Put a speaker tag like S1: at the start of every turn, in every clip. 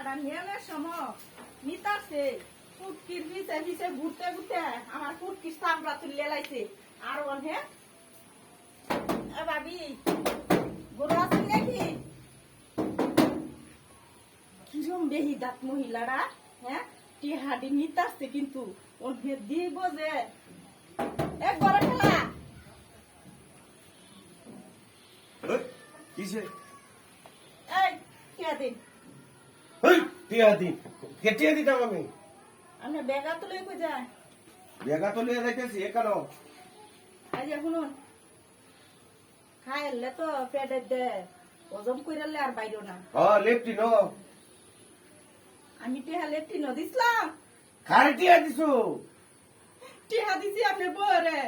S1: টিহারা নিয়ে সময় নিতাছে ফুটকির পিছে পিছে ঘুরতে ঘুরতে আমার ফুটকির চামড়া তুলে লাইছে আর অনে ভাবি গরু আছে নাকি কিরম বেহি দাঁত মহিলারা হ্যাঁ টিহাডি নিতাছে কিন্তু অনে দিব যে এক বড় খেলা
S2: কিসে
S1: এই টিহা দিন
S2: টিয়া দিন কেটিয়া দিতাম আমি
S1: আমরা বেগা তুলে কই যায়
S2: বেগা তো লিয়ে যাইতেছি কেন
S1: আজ শুনুন খাইলে তো পেটে দে ওজন কইরালে আর বাইরো না
S2: লেফটি নো
S1: আমি টিহা লেপটি দিছিলাম
S2: খারে টিয়া দিছো
S1: টিহা দিছি আপনার বউরে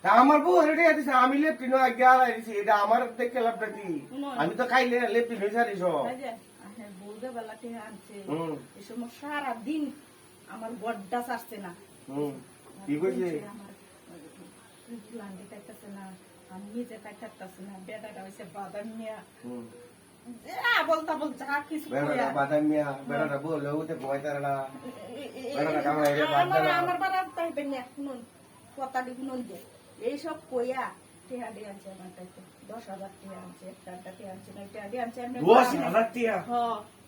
S2: তা আমার বউ টিয়া দিছে আমি লেফটি নো আগে আলাই দিছি এটা আমার দেখে লাভটা কি আমি তো খাইলে লেফটি নো ছাড়িস
S1: আপনার বউরে বেলা টিহা আনছে এই সময় সারা দিন আমার বড্ডা ছাড়ছে না
S2: কি কইছে
S1: আমার লান্ডি খাইতেছে না আমি নিজে খাইতেছে না বেটাটা হয়েছে বাদাম নিয়া বলতা বল যা কিছু
S2: বেড়াটা বাদাম মিয়া বেড়াটা বলে উঠে পয়তারা বেড়াটা কামাই রে
S1: আমার বাড়া তাইবে না শুনুন কথাটি শুনুন যে এইসব কইয়া টিহা দিয়ে আনছে আমার তাইতে 10,000 টিহা আনছে একটা টিহা আনছে না টিহা দিয়ে আনছে আমি
S2: 10,000 টিয়া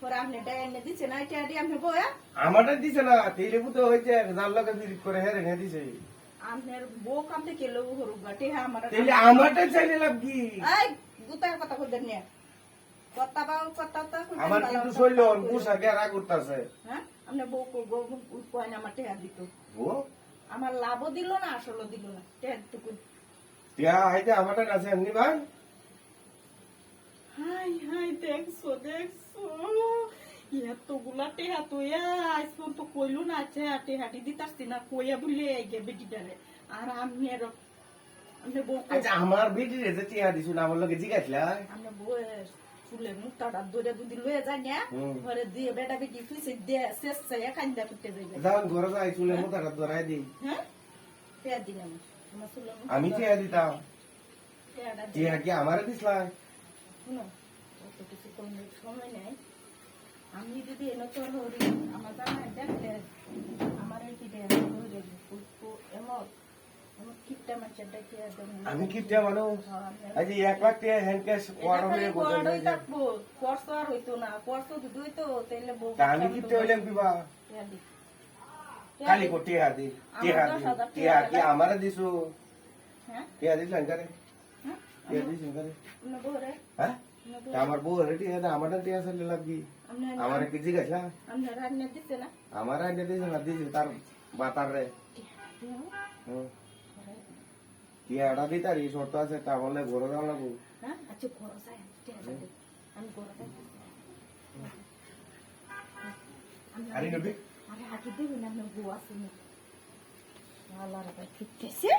S1: পরে আপনি ডাইনে দিছে না টিহা দিয়ে আমি বয়া
S2: আমারটা দিছে না তেলে পুতো হইছে জাল লগে বিরিট করে হেরে নে দিছে
S1: আপনার বউ কাম থেকে লোক হরুক টিহা আমার
S2: তেলে আমারটা চাইলে লাভ কি
S1: এই গুতার কথা কইদেন না কথা বাও কথা তো
S2: আমার কিন্তু শৈল কুসা গেরা করতেছে
S1: হ্যাঁ আপনি বউ কই না আমার টিহা দিত
S2: ও
S1: আমার লাভও দিল না আসলও দিল না টিহা দিত
S2: টিয়া হাইতে আমারটা কাছে এমনি ভাই
S1: হাই হাই দেখছো এতগুলা টেহা তুইয়া আজ পর্যন্ত কইলো না টেহাটি দিতাসতি না কইয়া বললে গে বেটিটারে আর আমি আর বউ
S2: আচ্ছা আমার বেটি রে যে টিয়া দিছু না আমার লগে জিগাইছলা
S1: আমরা বউ চুলে মুখটা দৌড়ে দুদিন লয়ে যায় না ঘরে দিয়ে বেটা বেটি ফিসে দিয়ে শেষ চাই কান্দা করতে যাইবে
S2: যাও ঘরে যাই চুলে মোটাটা ধরাই দি
S1: হ্যাঁ টেহা দিন আমার চুলে
S2: আমি টিয়া দিতাম
S1: টেহাটা
S2: টিয়া কি আমারে দিছলা
S1: শুনো অত কিছু কমে সময় নেই আমি যদি এনে তোর হরি আমার জামাই দেখলে আমার এই কি দেয় হরে এমন এমন কিপটা মাছের দেখে একদম
S2: আমি কি টিয়া মানুষ আজ 1 লাখ টিয়া হ্যান্ড ক্যাশ কোয়ার হয়ে
S1: কোয়াড়ই থাকবো কোর্স আর হইতো না কোর্স যদি হইতো তাহলে বউ
S2: আমি কি টিয়া হইলাম কিবা কালি কো টিয়া দি টিয়া কি আমারে দিছু
S1: হ্যাঁ
S2: টিয়া দিছলেন করে
S1: হ্যাঁ
S2: টিয়া দিছলেন করে
S1: না বউরে
S2: হ্যাঁ আমার বউ রেডি আছে আমারটা টিয়া চাইলে লাভ কি আমার কি জিগাইছলা
S1: আমরা রান্না দিতে না
S2: আমার আইনে দিছে না দিছে তার বাতার রে টিয়াটা দিতারি শর্ত আছে তা বলে ঘরে যাওয়া লাগবো
S1: হ্যাঁ আচ্ছা ঘরে যাই আমি ঘরে যাই
S2: আরে নবী
S1: আরে হাকি দেবেন আপনার বউ আসেনি আল্লাহ রে ফিরতেছে